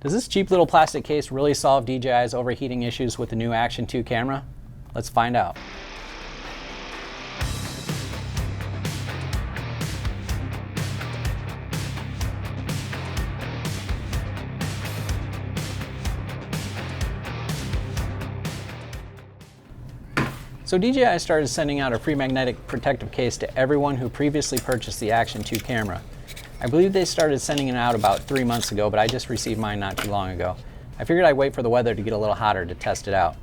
Does this cheap little plastic case really solve DJI's overheating issues with the new Action 2 camera? Let's find out. So DJI started sending out a free magnetic protective case to everyone who previously purchased the Action 2 camera. I believe they started sending it out about 3 months ago, but I just received mine not too long ago. I figured I'd wait for the weather to get a little hotter to test it out.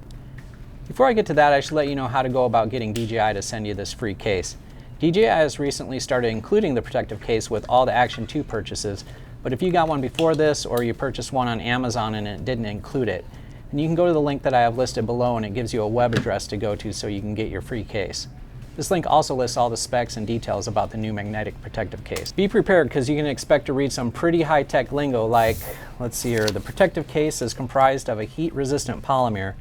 Before I get to that, I should let you know how to go about getting DJI to send you this free case. DJI has recently started including the protective case with all the Action 2 purchases, but if you got one before this or you purchased one on Amazon and it didn't include it, then you can go to the link that I have listed below and it gives you a web address to go to so you can get your free case. This link also lists all the specs and details about the new magnetic protective case. Be prepared because you can expect to read some pretty high-tech lingo like, let's see here, the protective case is comprised of a heat-resistant polymer,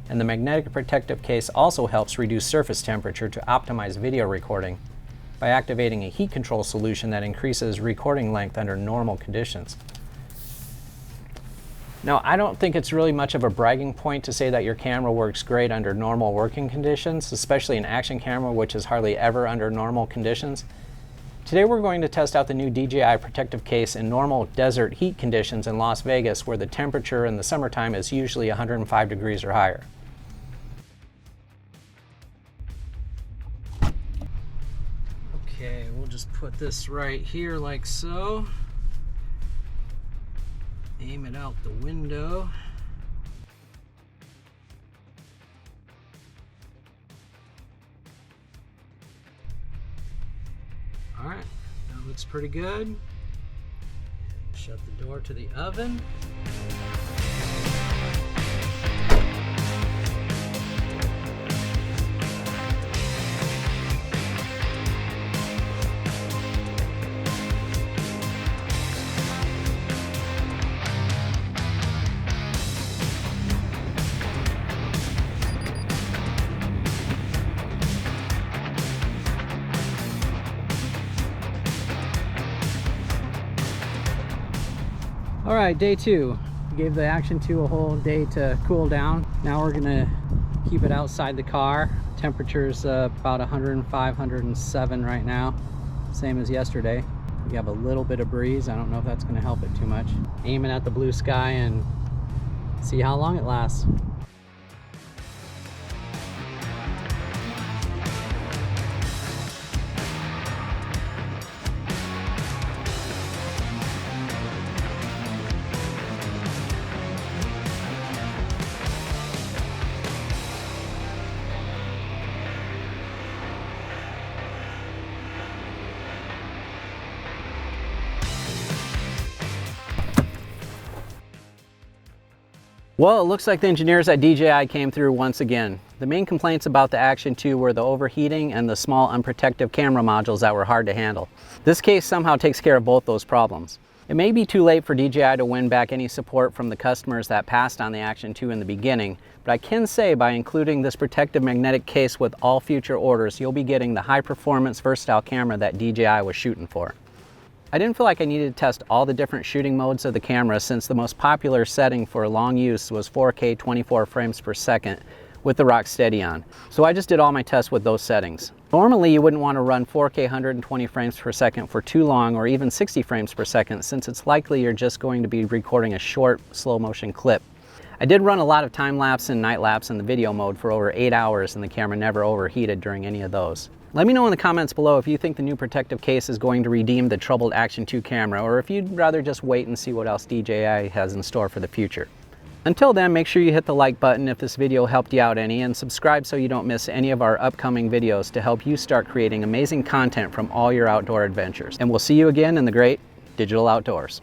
and the magnetic protective case also helps reduce surface temperature to optimize video recording by activating a heat control solution that increases recording length under normal conditions. Now, I don't think it's really much of a bragging point to say that your camera works great under normal working conditions, especially an action camera, which is hardly ever under normal conditions. Today we're going to test out the new DJI protective case in normal desert heat conditions in Las Vegas, where the temperature in the summertime is usually 105 degrees or higher. Okay, we'll just put this right here like so. Aim it out the window. All right, that looks pretty good. Shut the door to the oven. All right, day 2. We gave the Action 2 a whole day to cool down. Now we're gonna keep it outside the car. Temperature's about 105, 107 right now, same as yesterday. We have a little bit of breeze. I don't know if that's gonna help it too much. Aiming at the blue sky and see how long it lasts. Well, it looks like the engineers at DJI came through once again. The main complaints about the Action 2 were the overheating and the small unprotective camera modules that were hard to handle. This case somehow takes care of both those problems. It may be too late for DJI to win back any support from the customers that passed on the Action 2 in the beginning, but I can say by including this protective magnetic case with all future orders, you'll be getting the high-performance versatile camera that DJI was shooting for. I didn't feel like I needed to test all the different shooting modes of the camera since the most popular setting for long use was 4K 24 frames per second with the Rocksteady on. So I just did all my tests with those settings. Normally you wouldn't want to run 4K 120 frames per second for too long or even 60 frames per second since it's likely you're just going to be recording a short slow motion clip. I did run a lot of time lapse and night lapse in the video mode for over 8 hours and the camera never overheated during any of those. Let me know in the comments below if you think the new protective case is going to redeem the troubled Action 2 camera, or if you'd rather just wait and see what else DJI has in store for the future. Until then, make sure you hit the like button if this video helped you out any, and subscribe so you don't miss any of our upcoming videos to help you start creating amazing content from all your outdoor adventures. And we'll see you again in the great digital outdoors.